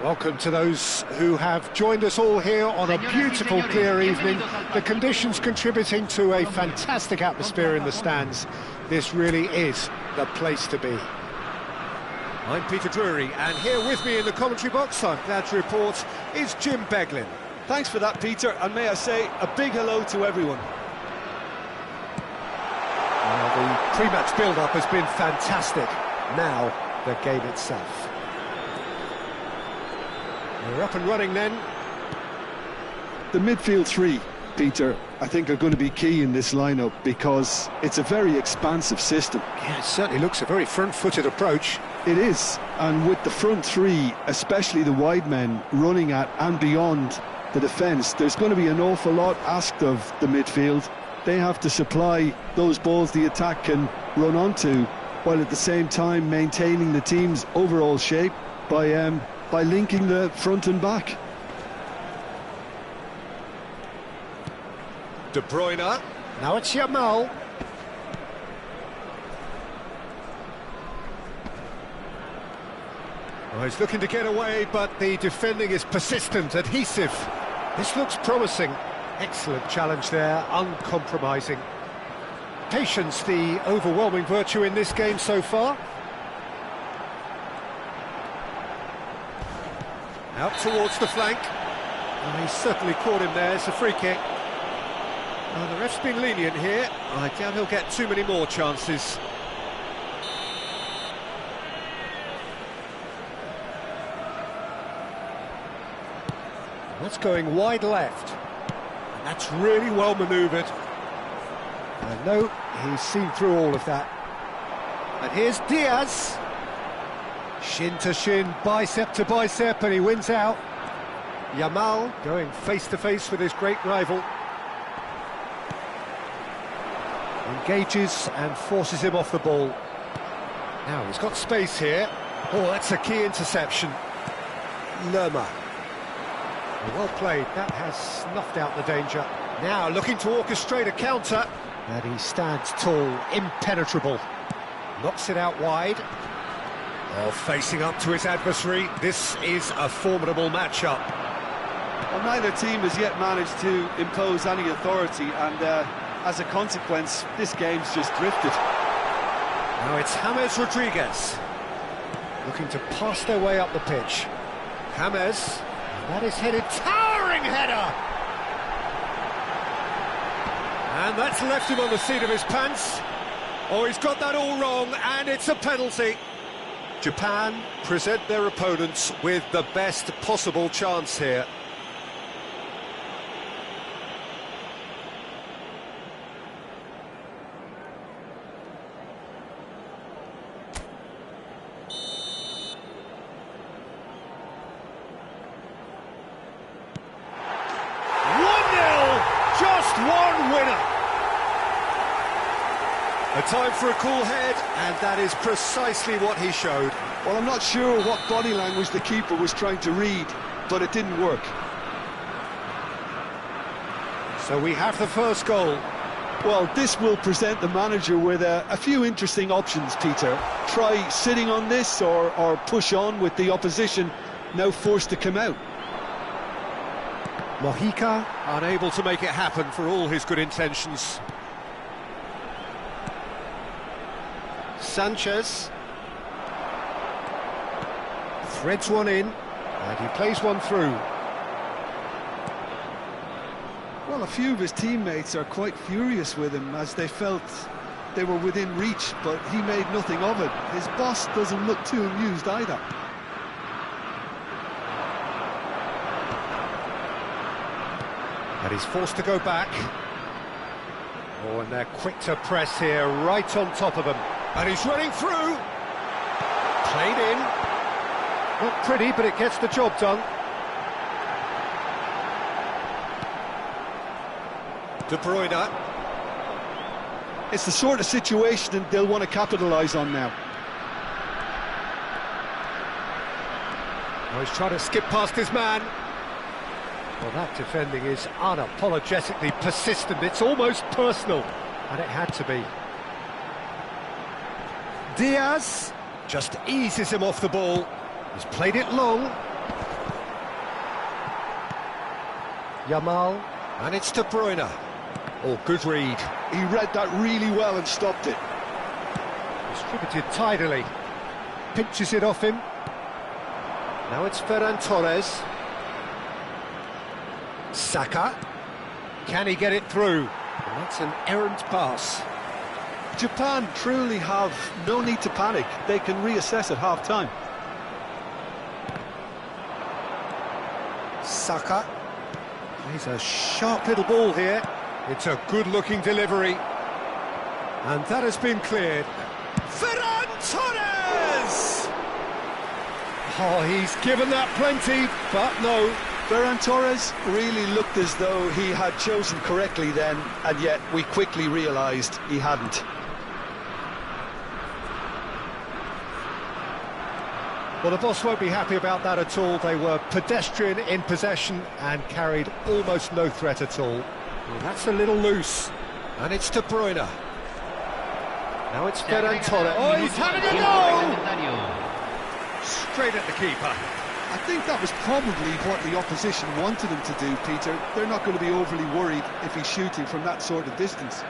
Welcome to those who have joined us all here on a beautiful, clear evening. The conditions contributing to a fantastic atmosphere in the stands. This really is the place to be. I'm Peter Drury, and here with me in the commentary box, I'm glad to report, is Jim Beglin. Thanks for that, Peter, and may I say a big hello to everyone. Well, the pre-match build-up has been fantastic. Now, the game itself. We're up and running then. The midfield three, Peter, I think are going to be key in this lineup because it's a very expansive system. Yeah, it certainly looks a very front-footed approach. It is, and with the front three, especially the wide men, running at and beyond the defence, there's going to be an awful lot asked of the midfield. They have to supply those balls the attack can run onto, while at the same time maintaining the team's overall shape by linking the front and back. De Bruyne. Now it's Yamal. Oh, he's looking to get away, but the defending is persistent, adhesive. This looks promising. Excellent challenge there, uncompromising. Patience, the overwhelming virtue in this game so far. Out towards the flank. Oh, he's certainly caught him there. It's a free kick. Oh, the ref's been lenient here. I doubt he'll get too many more chances. That's going wide left. And that's really well manoeuvred. And no, he's seen through all of that. And here's Diaz. Shin to shin, bicep to bicep, and he wins out. Yamal going face-to-face with his great rival. Engages and forces him off the ball. Now he's got space here. Oh, that's a key interception. Lerma. Well played, that has snuffed out the danger. Now looking to orchestrate a counter. And he stands tall, impenetrable. Knocks it out wide. Oh, facing up to his adversary, this is a formidable matchup. Well, neither team has yet managed to impose any authority, and as a consequence, this game's just drifted. Now it's James Rodriguez, looking to pass their way up the pitch. James, that is headed, towering header! And that's left him on the seat of his pants. Oh, he's got that all wrong, and it's a penalty. Japan present their opponents with the best possible chance here. Just one winner. A time for a cool head, and that is precisely what he showed. Well, I'm not sure what body language the keeper was trying to read, but it didn't work. So we have the first goal. Well, this will present the manager with a few interesting options, Peter. Try sitting on this or push on with the opposition now forced to come out. Mojica unable to make it happen for all his good intentions. Sanchez threads one in, and he plays one through. Well, a few of his teammates are quite furious with him as they felt they were within reach, but he made nothing of it. His boss doesn't look too amused either. And he's forced to go back. Oh, and they're quick to press here, right on top of him. And he's running through. Played in. Not pretty, but it gets the job done. De Bruyne. It's the sort of situation that they'll want to capitalise on now. Oh, he's trying to skip past his man. Well, that defending is unapologetically persistent. It's almost personal, and it had to be. Diaz just eases him off the ball. He's played it long. Yamal, and it's De Bruyne. Oh, good read. He read that really well and stopped it. Distributed tidily. Pinches it off him. Now it's Ferran Torres. Saka. Can he get it through? And that's an errant pass. Japan truly have no need to panic. They can reassess at half-time. Saka. He's a sharp little ball here. It's a good-looking delivery. And that has been cleared. Ferran Torres! Oh, he's given that plenty, but no. Ferran Torres really looked as though he had chosen correctly then, and yet we quickly realised he hadn't. Well, the boss won't be happy about that at all. They were pedestrian in possession and carried almost no threat at all. Well, that's a little loose. And it's De Bruyne. Now it's Ferran Torres. Oh, he's having a go! Straight at the keeper. I think that was probably what the opposition wanted him to do, Peter. They're not going to be overly worried if he's shooting from that sort of distance.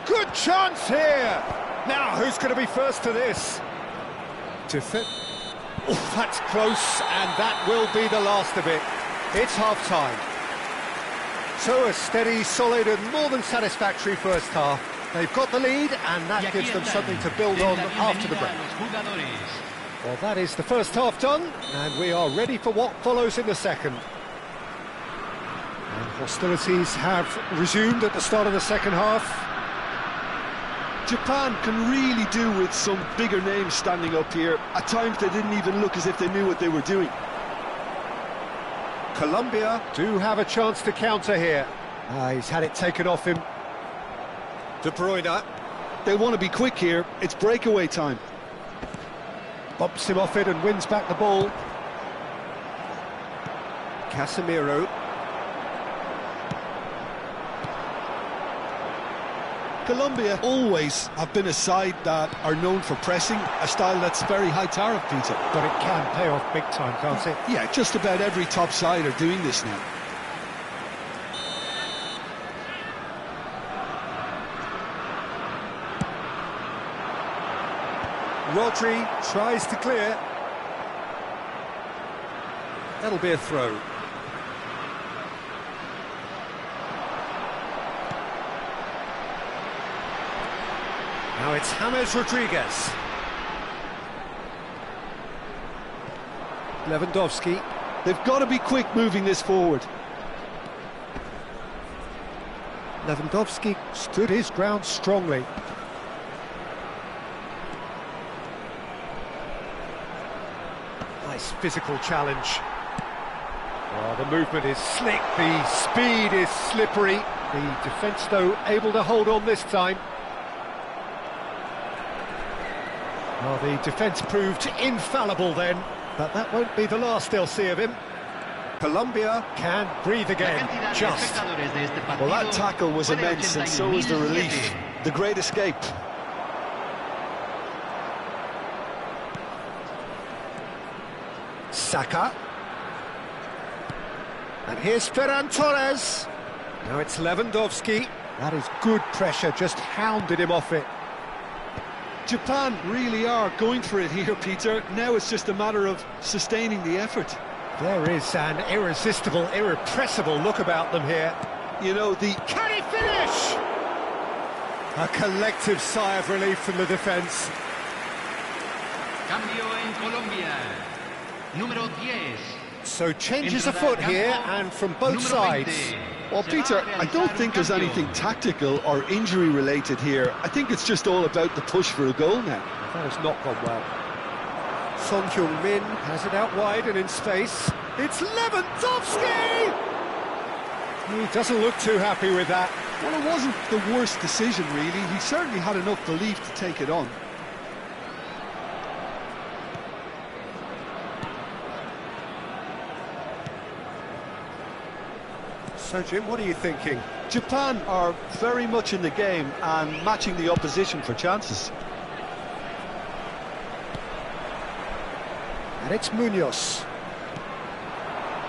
Good chance here! Now, who's going to be first to this? Oh, that's close, and that will be the last of it. It's half-time. So a steady, solid and more than satisfactory first half. They've got the lead, and that gives them something to build on after the break. Well, that is the first half done, and we are ready for what follows in the second. And hostilities have resumed at the start of the second half. Japan can really do with some bigger names standing up here. At times they didn't even look as if they knew what they were doing. Colombia do have a chance to counter here. He's had it taken off him. De Bruyne. They want to be quick here. It's breakaway time. Bumps him off it and wins back the ball. Casemiro. Colombia always have been a side that are known for pressing, a style that's very high tariff, Peter. But it can pay off big time, can't it? Yeah, just about every top side are doing this now. Rodri tries to clear. That'll be a throw. Now it's James Rodriguez. Lewandowski. They've got to be quick moving this forward. Lewandowski stood his ground strongly. Nice physical challenge. Oh, the movement is slick, the speed is slippery. The defence, though, able to hold on this time. Well, the defence proved infallible then, but that won't be the last they'll see of him. Colombia can breathe again, just. Well, that tackle was immense, and so was the relief. The great escape. Saka. And here's Ferran Torres. Now it's Lewandowski. That is good pressure, just hounded him off it. Japan really are going for it here, Peter. Now it's just a matter of sustaining the effort. There is an irresistible, irrepressible look about them here. You know, the... Can he finish? A collective sigh of relief from the defence. Cambio en Colombia. Número 10. So changes afoot here, and from both sides. Well, Peter, I don't think there's anything tactical or injury-related here. I think it's just all about the push for a goal now. That has not gone well. Son Heung-min has it out wide and in space. It's Lewandowski! He doesn't look too happy with that. Well, it wasn't the worst decision, really. He certainly had enough belief to take it on. So, Jim, what are you thinking? Japan are very much in the game and matching the opposition for chances. And it's Munoz.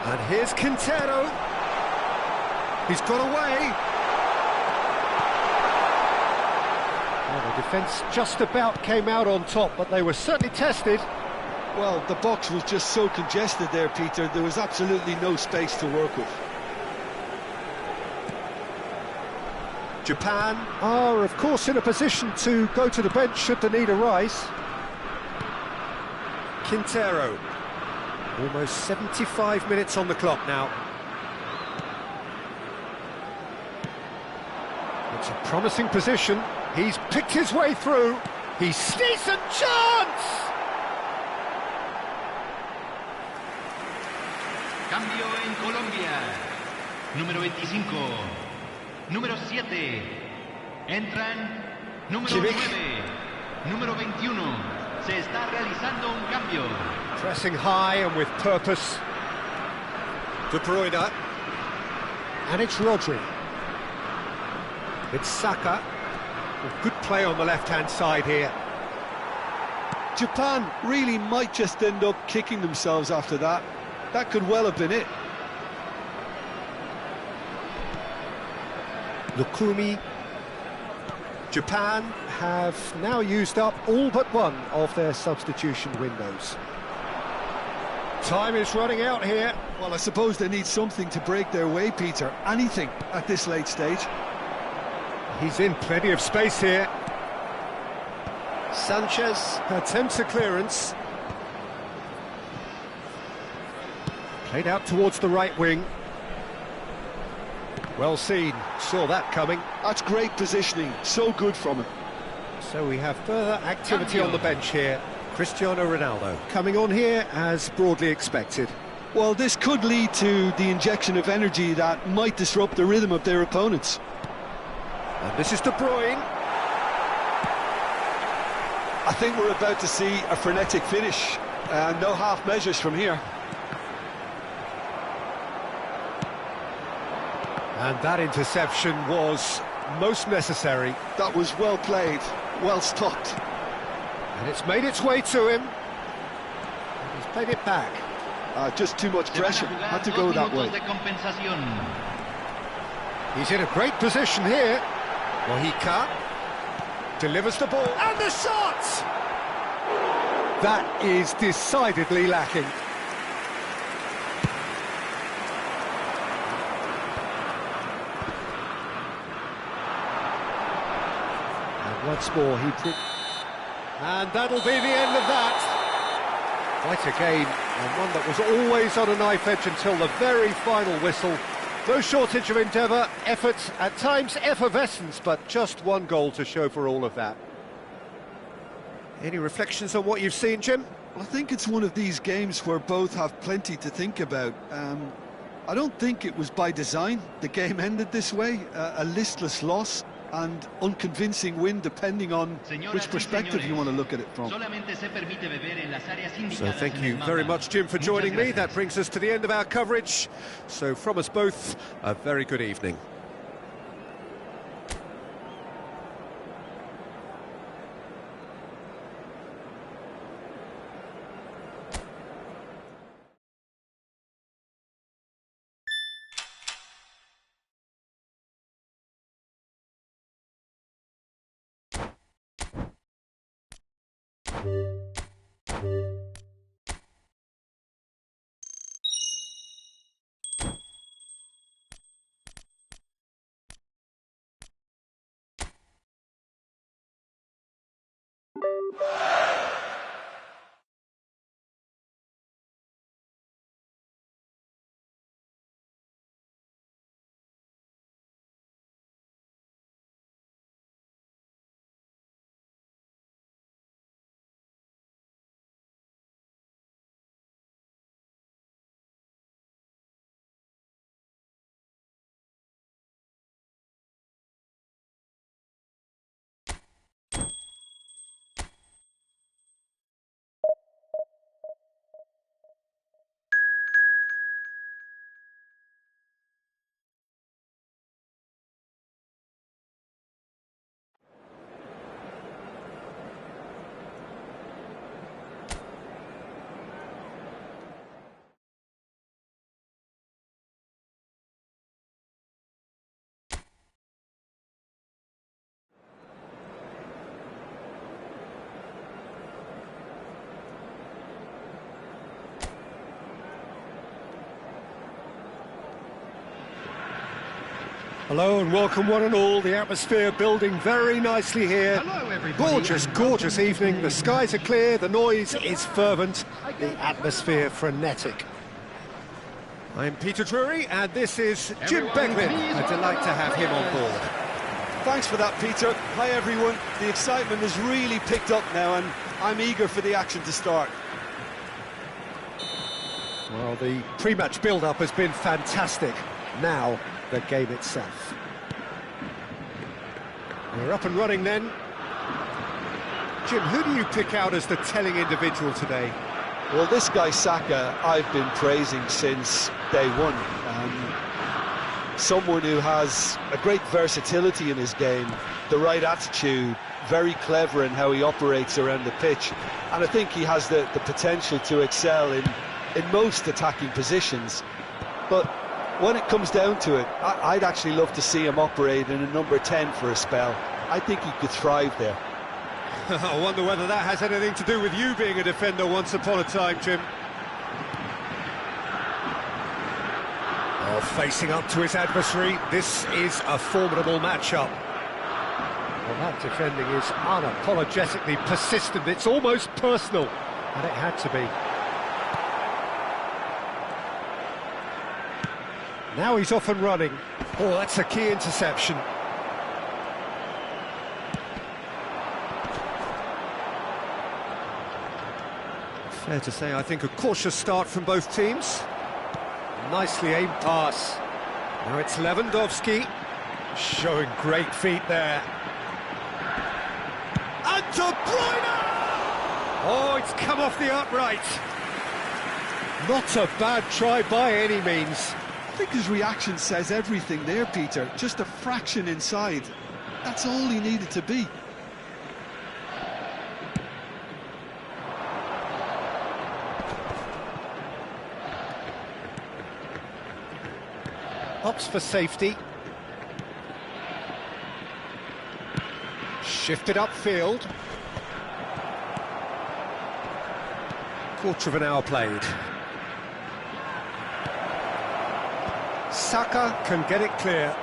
And here's Quintero. He's got away. Well, the defence just about came out on top, but they were certainly tested. Well, the box was just so congested there, Peter. There was absolutely no space to work with. Japan are, of course, in a position to go to the bench should the need arise. Quintero. Almost 75 minutes on the clock now. It's a promising position. He's picked his way through. He's decent chance! Cambio en Colombia. Número 25. Número 7. Entran. Número Kimmich. 9. Número 21. Se está realizando un cambio. Pressing high and with purpose. De Bruyne. And it's Rodri. It's Saka. Well, good play on the left-hand side here. Japan really might just end up kicking themselves after that. That could well have been it. Lukumi. Japan have now used up all but one of their substitution windows. Time is running out here. Well, I suppose they need something to break their way, Peter. Anything at this late stage. He's in plenty of space here. Sanchez attempts a clearance. Played out towards the right wing. Well seen, saw that coming. That's great positioning, so good from him. So we have further activity on the bench here. Cristiano Ronaldo coming on here as broadly expected. Well, this could lead to the injection of energy that might disrupt the rhythm of their opponents. And this is De Bruyne. I think we're about to see a frenetic finish. No half measures from here. And that interception was most necessary. That was well played, well stopped. And it's made its way to him. He's played it back. Just too much pressure, had to go that way. He's in a great position here. Mojica delivers the ball, and the shot! That is decidedly lacking. And once more and that'll be the end of that. Quite a game, and one that was always on a knife edge until the very final whistle. No shortage of endeavour, effort, at times effervescence, but just one goal to show for all of that. Any reflections on what you've seen, Jim? Well, I think it's one of these games where both have plenty to think about. I don't think it was by design the game ended this way, a listless loss and unconvincing win depending on which perspective you want to look at it from. So thank you very much, Jim, for joining me. That brings us to the end of our coverage. So from us both, a very good evening. Hello and welcome one and all. The atmosphere building very nicely here. Hello, everybody. Gorgeous, gorgeous evening. The skies are clear, the noise is fervent, the atmosphere frenetic. I'm Peter Drury and this is Jim Beglin. A delight to have him on board. Thanks for that, Peter. Hi, everyone. The excitement has really picked up now, and I'm eager for the action to start. Well, the pre-match build-up has been fantastic. Now, the game itself. We're up and running then. Jim, who do you pick out as the telling individual today? Well, this guy Saka, I've been praising since day one. Someone who has a great versatility in his game, the right attitude, very clever in how he operates around the pitch, and I think he has the potential to excel in most attacking positions. But when it comes down to it, I'd actually love to see him operate in a number 10 for a spell. I think he could thrive there. I wonder whether that has anything to do with you being a defender once upon a time, Jim. Oh, facing up to his adversary, this is a formidable matchup. Well, that defending is unapologetically persistent, it's almost personal, and it had to be. Now he's off and running. Oh, that's a key interception. Fair to say, I think a cautious start from both teams. Nicely aimed pass. Now it's Lewandowski, showing great feet there. And De Bruyne! Oh, it's come off the upright. Not a bad try by any means. I think his reaction says everything there, Peter. Just a fraction inside. That's all he needed to be. Opts for safety. Shifted upfield. Quarter of an hour played. Saka can get it clear.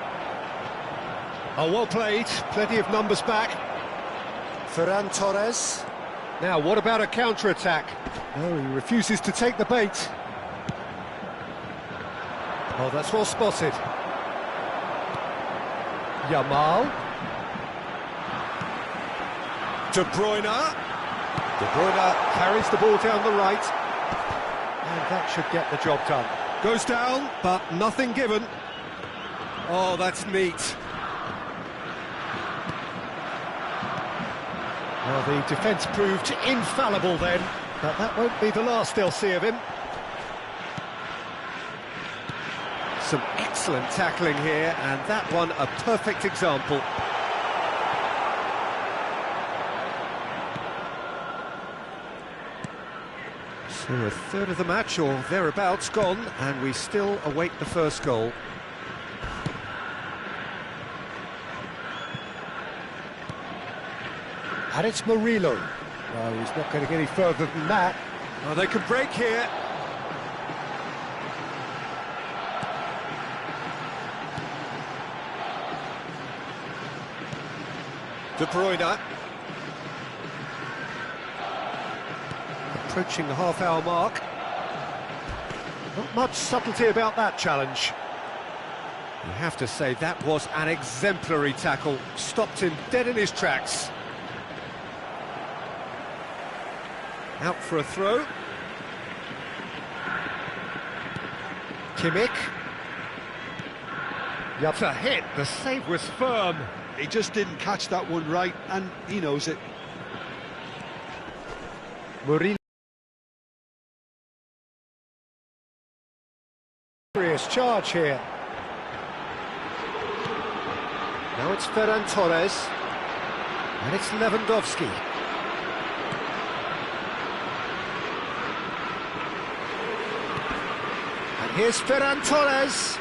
Oh, well played. Plenty of numbers back. Ferran Torres. Now, what about a counter-attack? Oh, he refuses to take the bait. Oh, that's well spotted. Yamal. De Bruyne. De Bruyne carries the ball down the right. And that should get the job done. Goes down, but nothing given. Oh, that's neat. Well, the defence proved infallible then, but that won't be the last they'll see of him. Some excellent tackling here, and that one a perfect example. So a third of the match, or thereabouts, gone, and we still await the first goal. And it's Murillo. No, he's not going to get any further than that. Oh, they can break here. De Bruyne. Approaching the half-hour mark. Not much subtlety about that challenge. You have to say that was an exemplary tackle. Stopped him dead in his tracks. Out for a throw. Kimmich. Yup, a hit. The save was firm. He just didn't catch that one right, and he knows it. Murillo. Serious charge here. Now it's Ferran Torres. And it's Lewandowski. And here's Ferran Torres.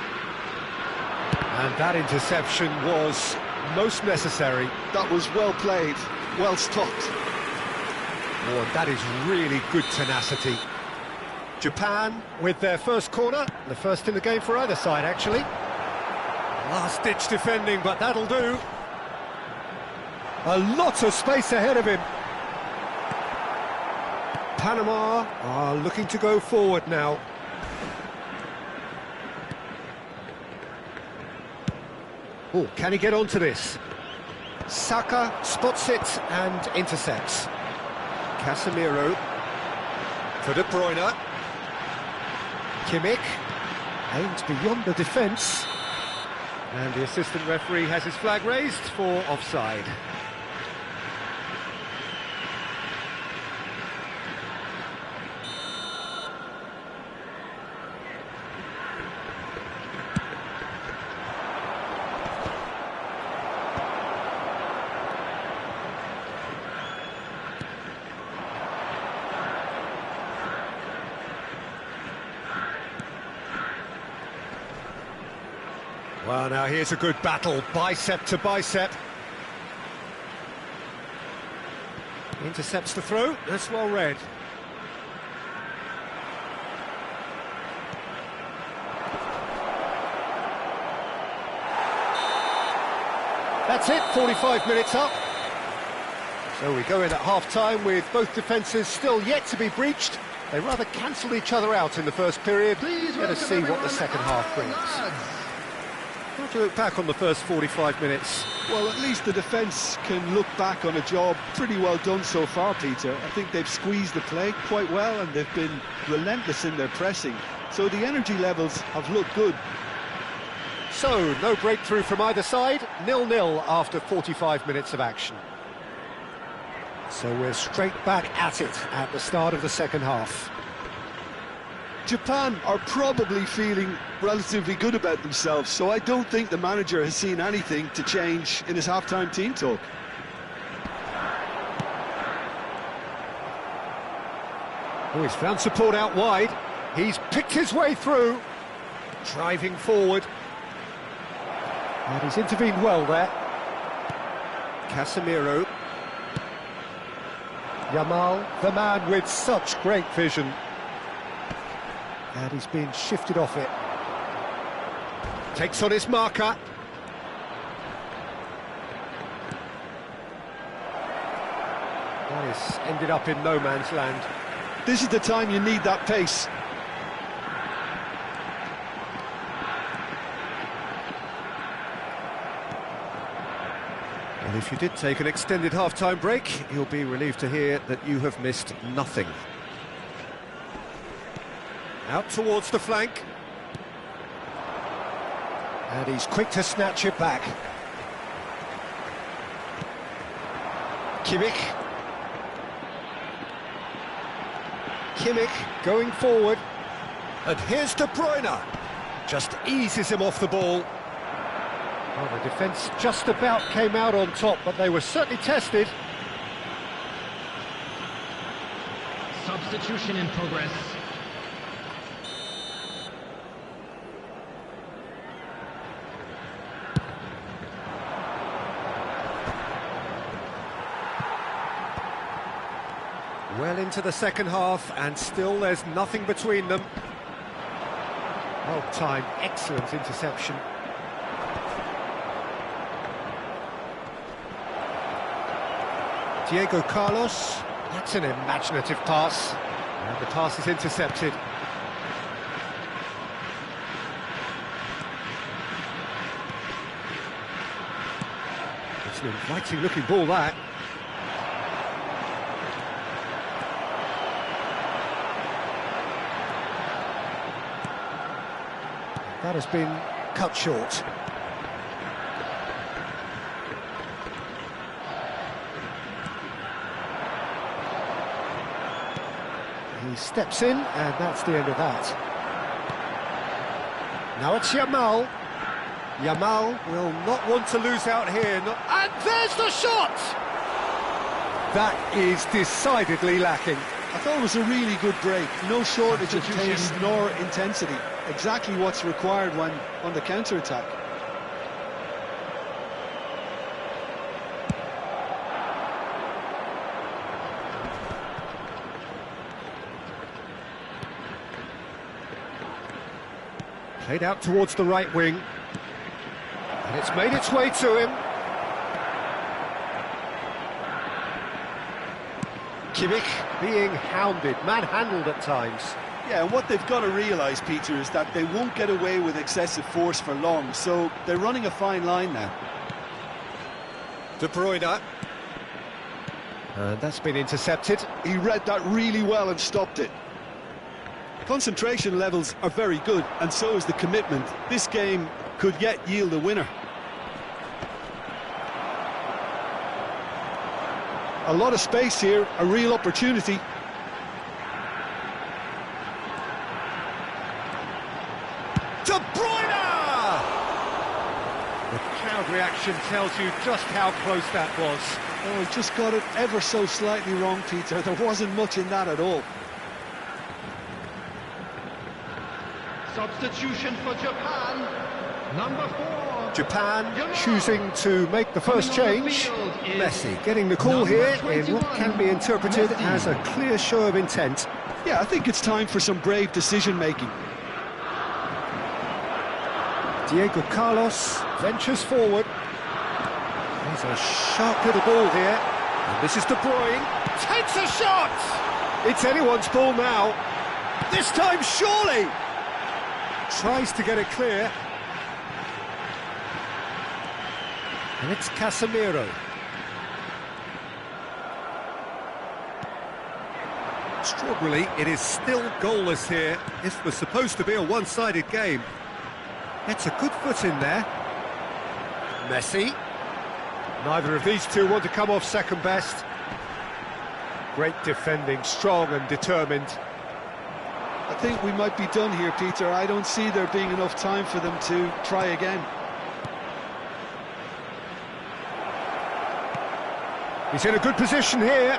And that interception was most necessary. That was well played, well stopped. Oh, and that is really good tenacity. Japan with their first corner, the first in the game for either side, actually. Last-ditch defending, but that'll do. A lot of space ahead of him. Panama are looking to go forward now. Oh, can he get onto this? Saka spots it and intercepts. Casemiro for De Bruyne. Kimmich aims beyond the defence. And the assistant referee has his flag raised for offside. Well, now here's a good battle, bicep to bicep. Intercepts the throw, that's well read. That's it, 45 minutes up. So we go in at half-time with both defences still yet to be breached. They rather cancelled each other out in the first period. Let us see what the second half brings. How do you look back on the first 45 minutes? Well, at least the defence can look back on a job pretty well done so far, Peter. I think they've squeezed the play quite well and they've been relentless in their pressing. So the energy levels have looked good. So, no breakthrough from either side, 0-0 after 45 minutes of action. So we're straight back at it at the start of the second half. Japan are probably feeling relatively good about themselves, so I don't think the manager has seen anything to change in his half-time team talk. Oh, he's found support out wide. He's picked his way through, driving forward. And he's intervened well there. Casemiro. Yamal, the man with such great vision. And he's been shifted off it. Takes on his marker. That is ended up in no man's land. This is the time you need that pace. Well, if you did take an extended half-time break, you'll be relieved to hear that you have missed nothing. Out towards the flank. And he's quick to snatch it back. Kimmich. Kimmich going forward. And here's De Bruyne. Just eases him off the ball. Well, the defence just about came out on top, but they were certainly tested. Substitution in progress. Well into the second half, and still there's nothing between them. Well timed, excellent interception. Diego Carlos, that's an imaginative pass. And the pass is intercepted. It's an inviting looking ball, that. That has been cut short. He steps in, and that's the end of that. Now it's Yamal. Yamal will not want to lose out here. And there's the shot! That is decidedly lacking. I thought it was a really good break. No shortage of pace nor intensity. Exactly what's required when on the counter-attack. Played out towards the right wing. It's made its way to him. Kimmich being hounded, manhandled at times. Yeah, and what they've got to realise, Peter, is that they won't get away with excessive force for long, so they're running a fine line now. De Bruyne. And that's been intercepted. He read that really well and stopped it. Concentration levels are very good, and so is the commitment. This game could yet yield a winner. A lot of space here, a real opportunity. De Bruyne! The crowd reaction tells you just how close that was. Oh, he just got it ever so slightly wrong, Peter. There wasn't much in that at all. Substitution for Japan, number 4. Japan choosing to make the first change. Messi getting the call here in what can be interpreted as a clear show of intent. Yeah, I think it's time for some brave decision-making. Diego Carlos ventures forward. There's a sharp little ball here. And this is De Bruyne. Takes a shot! It's anyone's ball now. This time, surely! Tries to get it clear. And it's Casemiro. Strawberry, it is still goalless here. This was supposed to be a one-sided game. It's a good foot in there. Messi. Neither of these two want to come off second best. Great defending, strong and determined. I think we might be done here, Peter. I don't see there being enough time for them to try again. He's in a good position here.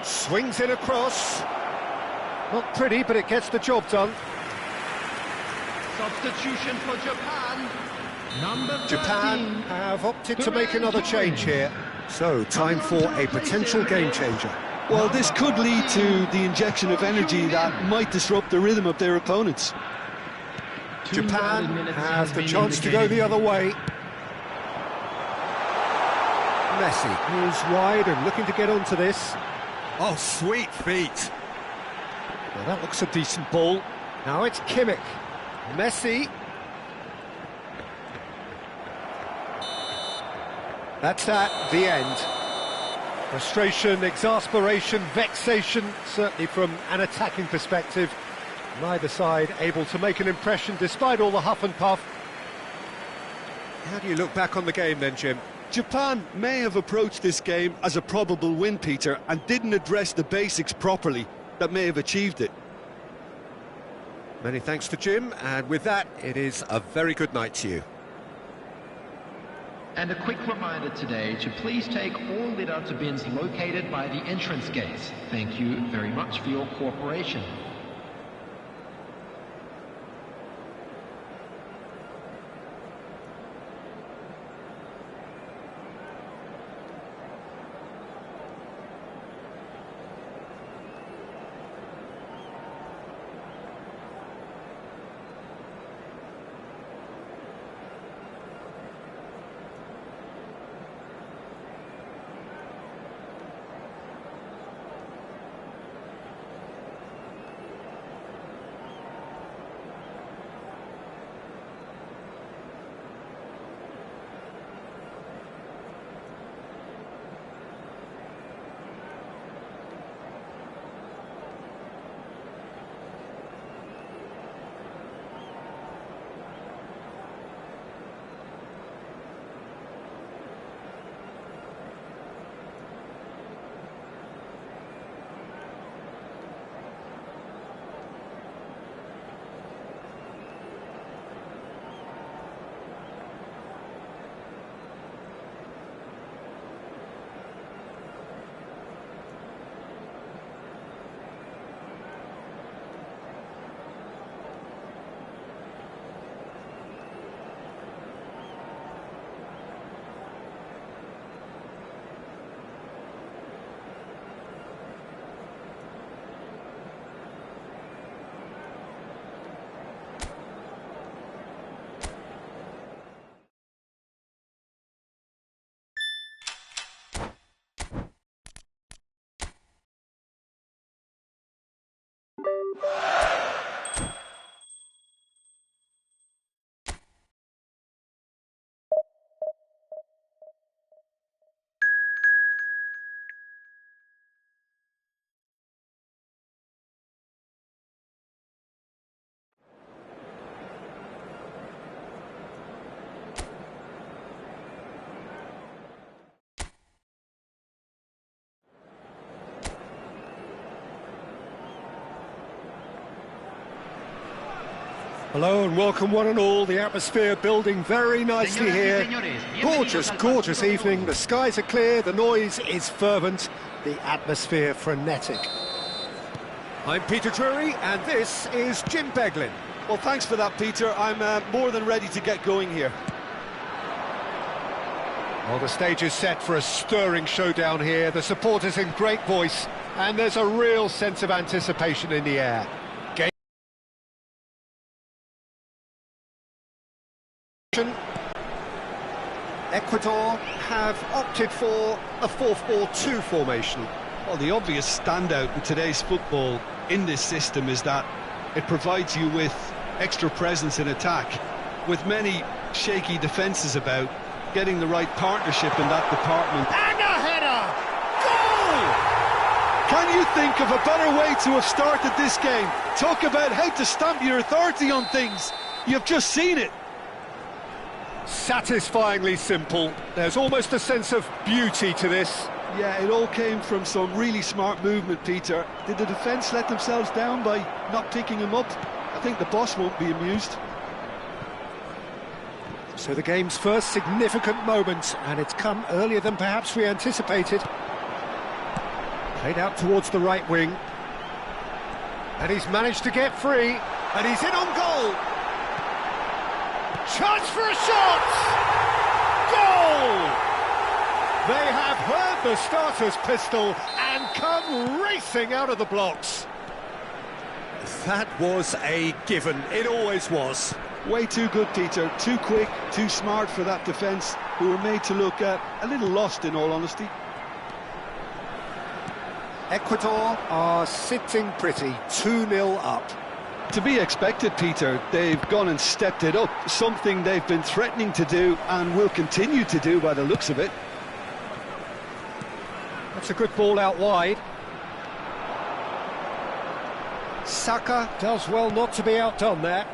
Swings it across. Not pretty, but it gets the job done. Substitution for Japan, number 13. Japan have opted to make another change here. So, time for a potential game changer. Well, this could lead to the injection of energy that might disrupt the rhythm of their opponents. Japan have the chance to go the other way. Messi is wide and looking to get onto this. Oh, sweet feet. Well, that looks a decent ball. Now it's Kimmich. Messi. That's that, the end. Frustration, exasperation, vexation, certainly from an attacking perspective. Neither side able to make an impression despite all the huff and puff. How do you look back on the game then, Jim? Japan may have approached this game as a probable win, Peter, and didn't address the basics properly that may have achieved it. Many thanks to Jim, and with that, it is a very good night to you. And a quick reminder today to please take all litter to bins located by the entrance gates. Thank you very much for your cooperation. Hello and welcome one and all. The atmosphere building very nicely here. Gorgeous, gorgeous evening. The skies are clear, the noise is fervent, the atmosphere frenetic. I'm Peter Drury and this is Jim Beglin. Well, thanks for that, Peter. I'm more than ready to get going here. Well, the stage is set for a stirring showdown here. The supporters in great voice and there's a real sense of anticipation in the air. Ecuador have opted for a 4-4-2 formation. Well, the obvious standout in today's football in this system is that it provides you with extra presence in attack. With many shaky defences about, getting the right partnership in that department. And a header! Goal! Can you think of a better way to have started this game? Talk about how to stamp your authority on things. You've just seen it. Satisfyingly simple. There's almost a sense of beauty to this. Yeah, it all came from some really smart movement, Peter. Did the defence let themselves down by not picking him up? I think the boss won't be amused. So the game's first significant moment, and it's come earlier than perhaps we anticipated. Played out towards the right wing. And he's managed to get free, and he's in on goal. Chance for a shot! Goal! They have heard the starter's pistol and come racing out of the blocks. That was a given, it always was. Way too good, Peter. Too quick, too smart for that defence, who were made to look a little lost, in all honesty. Ecuador are sitting pretty, 2-0 up. To be expected, Peter. They've gone and stepped it up, something they've been threatening to do and will continue to do by the looks of it. That's a good ball out wide. Saka does well not to be outdone there.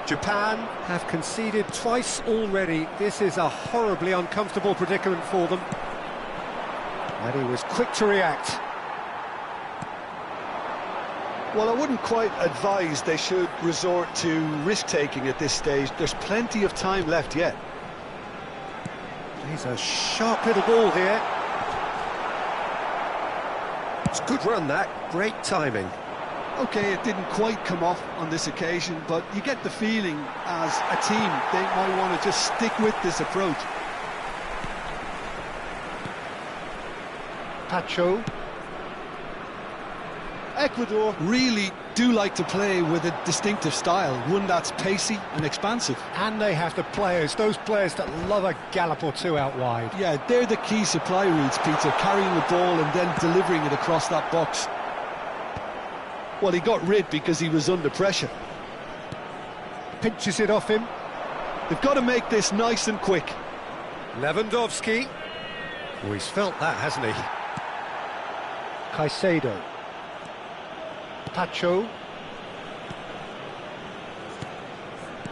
Japan have conceded twice already. This is a horribly uncomfortable predicament for them. And he was quick to react. Well, I wouldn't quite advise they should resort to risk-taking at this stage. There's plenty of time left yet. He's a sharp little ball here. It's a good run, that. Great timing. OK, it didn't quite come off on this occasion, but you get the feeling as a team they might want to just stick with this approach. Pacho. Ecuador really do like to play with a distinctive style, one that's pacey and expansive. And they have the players, those players that love a gallop or two out wide. Yeah, they're the key supply routes, Peter, carrying the ball and then delivering it across that box. Well, he got rid because he was under pressure. Pinches it off him. They've got to make this nice and quick. Lewandowski. Oh, he's felt that, hasn't he? Caicedo. Pacho.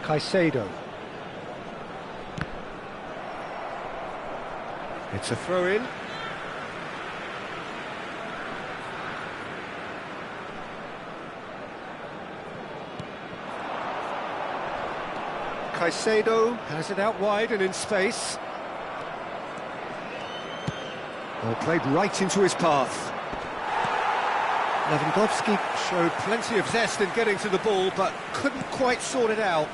Caicedo. It's a throw-in. Caicedo has it out wide and in space. Well, played right into his path. Lewandowski showed plenty of zest in getting to the ball, but couldn't quite sort it out.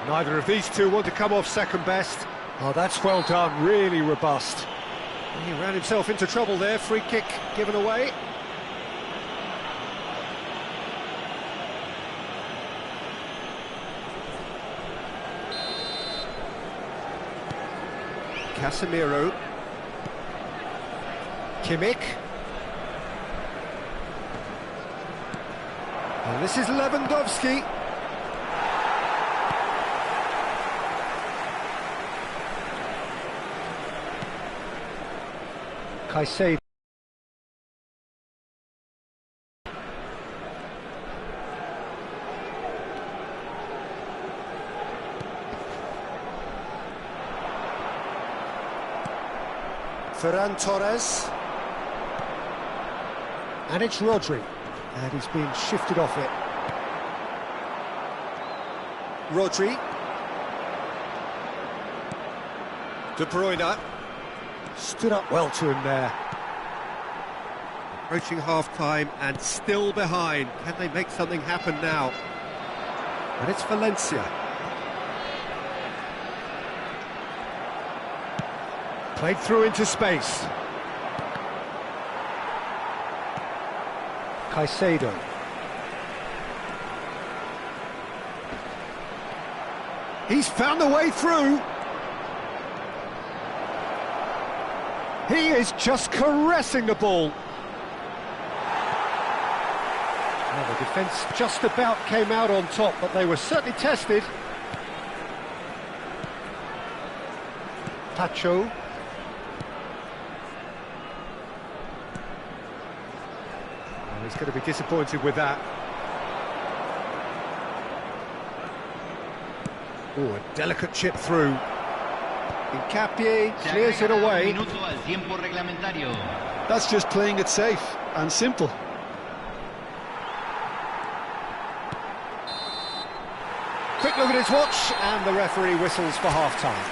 Neither of these two want to come off second best. Oh, that's well done, really robust. He ran himself into trouble there, free kick given away. Casemiro. Kimmich. And this is Lewandowski. Caicedo. Ferran Torres. And it's Rodri. And he's being shifted off it. Rodri. De Bruyne. Stood up well to him there. Approaching half-time and still behind. Can they make something happen now? And it's Valencia. Played through into space. Caicedo. He's found a way through. He is just caressing the ball. Well, the defence just about came out on top, but they were certainly tested. Pacho. Well, he's going to be disappointed with that. Oh, a delicate chip through. Hincapié clears it away. That's just playing it safe and simple. Quick look at his watch, and the referee whistles for half-time.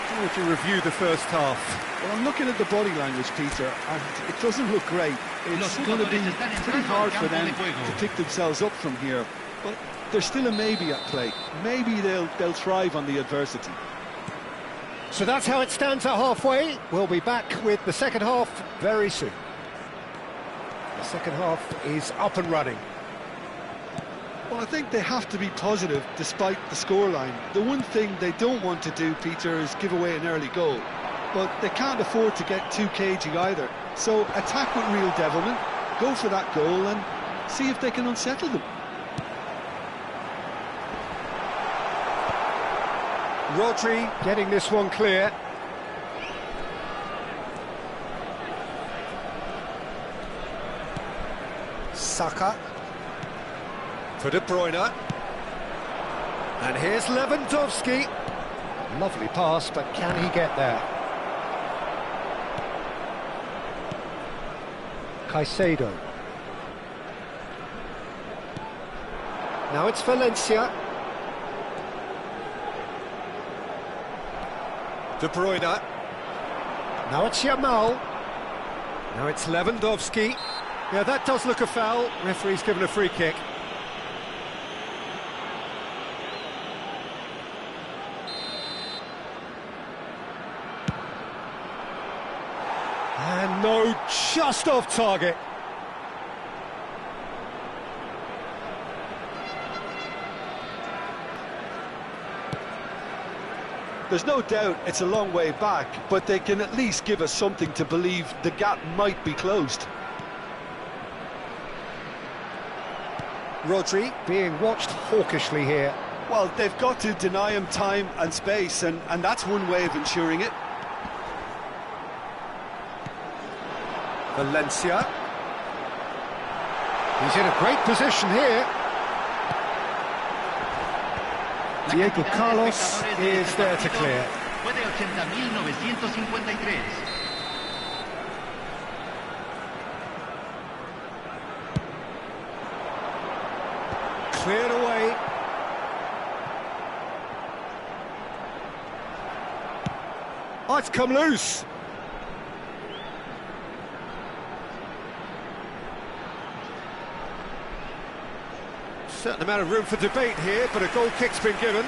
How would you review the first half? Well, I'm looking at the body language, Peter, and it doesn't look great. It's going to be pretty hard for them to pick themselves up from here, but there's still a maybe at play. Maybe they'll thrive on the adversity. So that's how it stands at halfway. We'll be back with the second half very soon. The second half is up and running. Well, I think they have to be positive despite the scoreline. The one thing they don't want to do, Peter, is give away an early goal. But they can't afford to get too cagey either. So attack with real devilment, go for that goal and see if they can unsettle them. Rodri getting this one clear. Saka. For De Bruyne. And here's Lewandowski. Lovely pass, but can he get there? Caicedo. Now it's Valencia. De Bruyne. Now it's Yamal. Now it's Lewandowski. Yeah, that does look a foul. Referee's given a free kick. And no, just off target. There's no doubt it's a long way back, but they can at least give us something to believe the gap might be closed. Rodri being watched hawkishly here. Well, they've got to deny him time and space, and that's one way of ensuring it. Valencia. He's in a great position here. Diego Carlos is there to clear. Cleared away. Oh, it's come loose. Certain amount of room for debate here, but a goal kick's been given.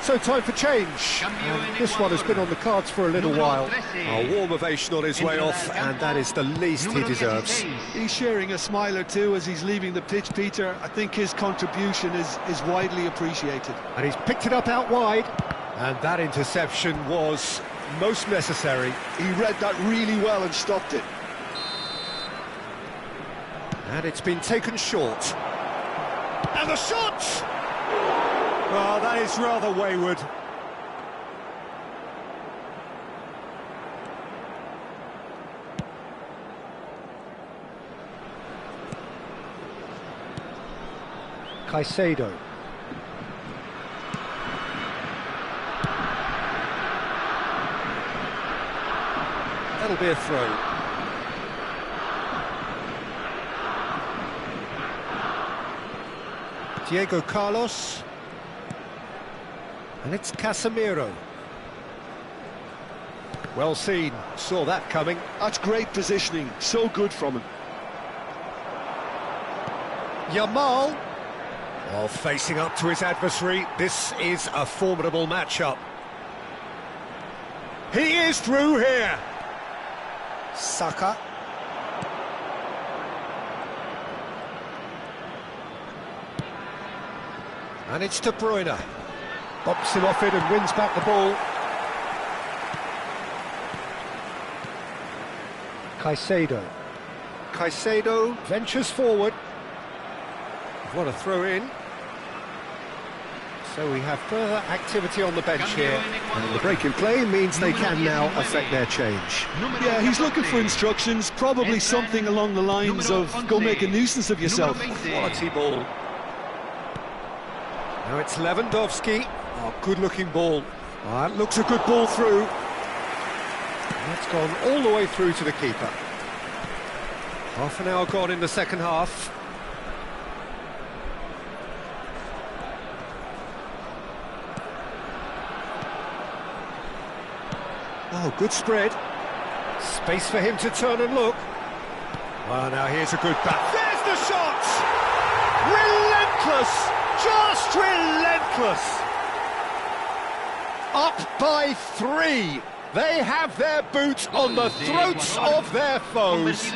So time for change. And this one has been on the cards for a little while. A warm ovation on his way off, and that is the least he deserves. He's sharing a smile or two as he's leaving the pitch, Peter. I think his contribution is widely appreciated. And he's picked it up out wide, and that interception was most necessary. He read that really well and stopped it. And it's been taken short. And the shot! Well, that is rather wayward. Caicedo. That'll be a throw. Diego Carlos. And it's Casemiro. Well seen, saw that coming. That's great positioning, so good from him. Yamal. Well, facing up to his adversary, this is a formidable matchup. He is through here. Saka. And it's De Bruyne. Bops him off it and wins back the ball. Caicedo. Caicedo ventures forward. What a throw in. So we have further activity on the bench here. And the break in play means they can now affect their change. Yeah, he's looking for instructions, probably something along the lines of go make a nuisance of yourself. Quality ball. Now it's Lewandowski. Oh, good-looking ball. Oh, that looks a good ball through. And that's gone all the way through to the keeper. Half an hour gone in the second half. Oh, good spread. Space for him to turn and look. Well, now here's a good bat. There's the shot! Relentless! Just relentless! Up by 3. They have their boots on the throats of their foes.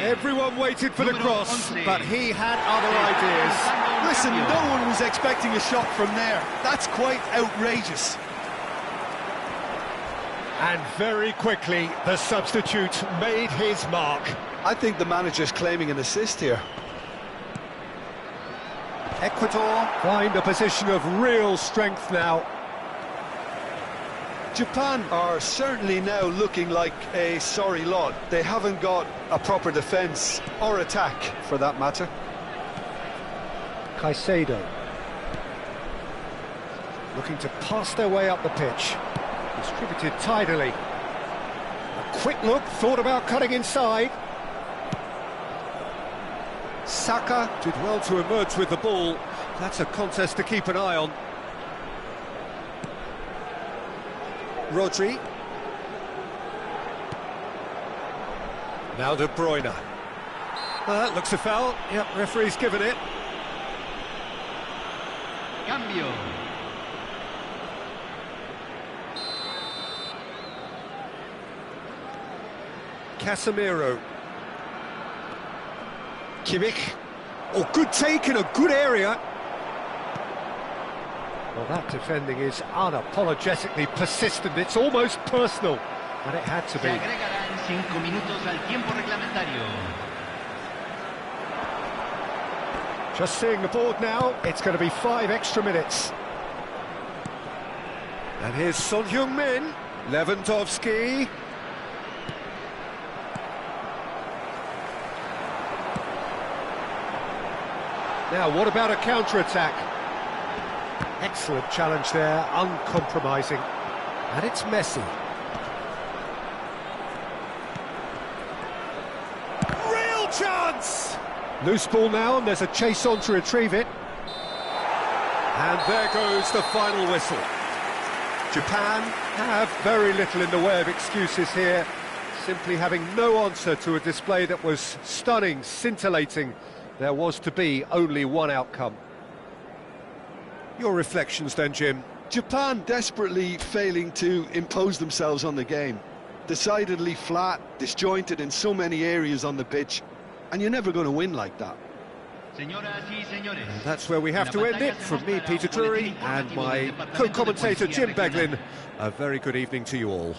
Everyone waited for the cross, but he had other ideas. Listen, no one was expecting a shot from there. That's quite outrageous. And very quickly, the substitute made his mark. I think the manager's claiming an assist here. Ecuador find a position of real strength now. Japan are certainly now looking like a sorry lot. They haven't got a proper defence, or attack, for that matter. Caicedo. Looking to pass their way up the pitch. Distributed tidily. A quick look, thought about cutting inside. Saka did well to emerge with the ball. That's a contest to keep an eye on. Rodri. Now De Bruyne. That looks a foul. Yep, referee's given it. Cambio. Casemiro. Kimmich. Oh, good take in a good area. Well, that defending is unapologetically persistent. It's almost personal, and it had to be. Se agregarán 5 minutos al tiempo reglamentario. Just seeing the board now, it's going to be 5 extra minutes. And here's Son Heung-min, Lewandowski. Now, what about a counter-attack? Excellent challenge there, uncompromising. And it's Messi. Real chance! Loose ball now, and there's a chase on to retrieve it. And there goes the final whistle. Japan have very little in the way of excuses here, simply having no answer to a display that was stunning, scintillating. There was to be only one outcome. Your reflections then, Jim? Japan desperately failing to impose themselves on the game. Decidedly flat, disjointed in so many areas on the pitch, and you're never going to win like that. Señoras y señores, And that's where we have to end it. From me, Peter Drury, and my co-commentator, Jim Beglin. A very good evening to you all.